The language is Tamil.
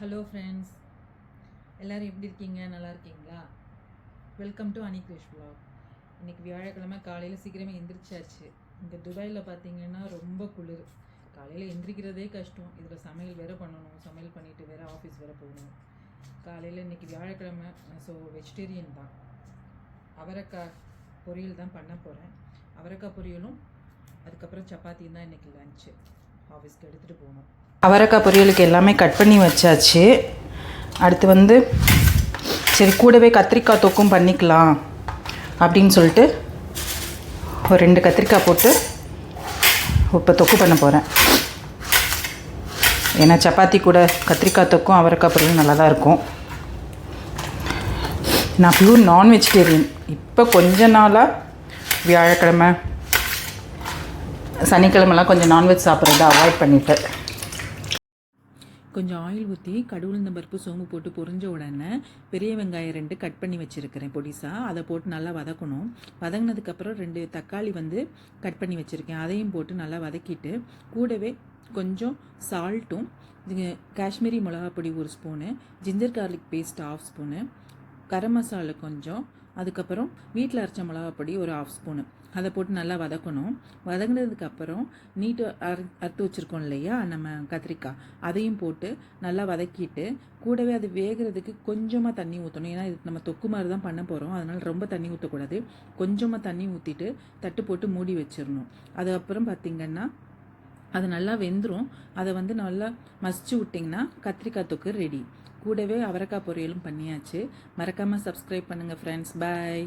ஹலோ ஃப்ரெண்ட்ஸ், எல்லோரும் எப்படி இருக்கீங்க? நல்லா இருக்கீங்களா? Welcome to Anikrish vlog. இன்றைக்கி வியாழக்கிழமை காலையில் சீக்கிரமே எந்திரிச்சாச்சு. இங்கே துபாயில் பார்த்தீங்கன்னா ரொம்ப குளிர். காலையில் எந்திரிக்கிறதே கஷ்டம். இதில் சமையல் வேறு பண்ணணும், சமையல் பண்ணிவிட்டு வேறு ஆஃபீஸ் வேறு போகணும். காலையில் இன்றைக்கி வியாழக்கிழமை, ஸோ வெஜிடேரியன் தான். அவரைக்காய் பொரியல் தான் பண்ண போகிறேன். அவரைக்காய் பொரியலும் அதுக்கப்புறம் சப்பாத்தியும் தான் இன்றைக்கி லஞ்சு. ஆஃபீஸ்க்கு எடுத்துகிட்டு போகணும். அவரைக்காய் பொரியலுக்கு எல்லாமே கட் பண்ணி வச்சாச்சு. அடுத்து சரி கூடவே கத்திரிக்காய் தொக்கும் பண்ணிக்கலாம் அப்படின்னு சொல்லிட்டு ஒரு 2 கத்திரிக்காய் போட்டு இப்போ தொக்கு பண்ண போகிறேன். ஏன்னா சப்பாத்தி கூட கத்திரிக்காய் தொக்கும் அவரைக்காய் பொரியலும் நல்லா தான் இருக்கும். நான் பியூர் நான் வெஜிடேரியன். இப்போ கொஞ்ச நாளாக வியாழக்கிழமை சனிக்கிழமெல்லாம் கொஞ்சம் நான்வெஜ் சாப்பிட்றத அவாய்ட் பண்ணிட்டேன். கொஞ்சம் ஆயில் ஊற்றி கடுகுளுந்தம் பருப்பு சோம்பு போட்டு பொரிஞ்ச உடனே பெரிய வெங்காயம் 2 கட் பண்ணி வச்சுருக்கிறேன் பொடிசாக. அதை போட்டு நல்லா வதக்கணும். வதங்கினதுக்கப்புறம் 2 தக்காளி கட் பண்ணி வச்சுருக்கேன். அதையும் போட்டு நல்லா வதக்கிட்டு கூடவே கொஞ்சம் சால்ட்டும், காஷ்மீரி மிளகாப்பொடி 1 spoon, ginger garlic paste 1/2 spoon, garam masala கொஞ்சம், அதுக்கப்புறம் வீட்டில் அரைச்ச மிளகாப்பொடி ஒரு 1/2 ஸ்பூனு, அதை போட்டு நல்லா வதக்கணும். வதங்கினதுக்கப்புறம் நீட்டு அறுத்து வச்சுருக்கோம் இல்லையா நம்ம கத்திரிக்காய், அதையும் போட்டு நல்லா வதக்கிட்டு கூடவே அது வேகிறதுக்கு கொஞ்சமாக தண்ணி ஊற்றணும். ஏன்னா இது நம்ம தொக்கு மாதிரி தான் பண்ண போகிறோம், அதனால் ரொம்ப தண்ணி ஊற்றக்கூடாது. கொஞ்சமாக தண்ணி ஊற்றிட்டு தட்டு போட்டு மூடி வச்சிடணும். அதுக்கப்புறம் பார்த்திங்கன்னா அது நல்லா வெந்துடும். அதை நல்லா மசிச்சு விட்டிங்கன்னா கத்திரிக்காய் தொக்கு ரெடி. கூடவே அவரைக்காய் பொரியலும் பண்ணியாச்சு. மறக்காமல் சப்ஸ்கிரைப் பண்ணுங்கள் ஃப்ரெண்ட்ஸ். பாய்.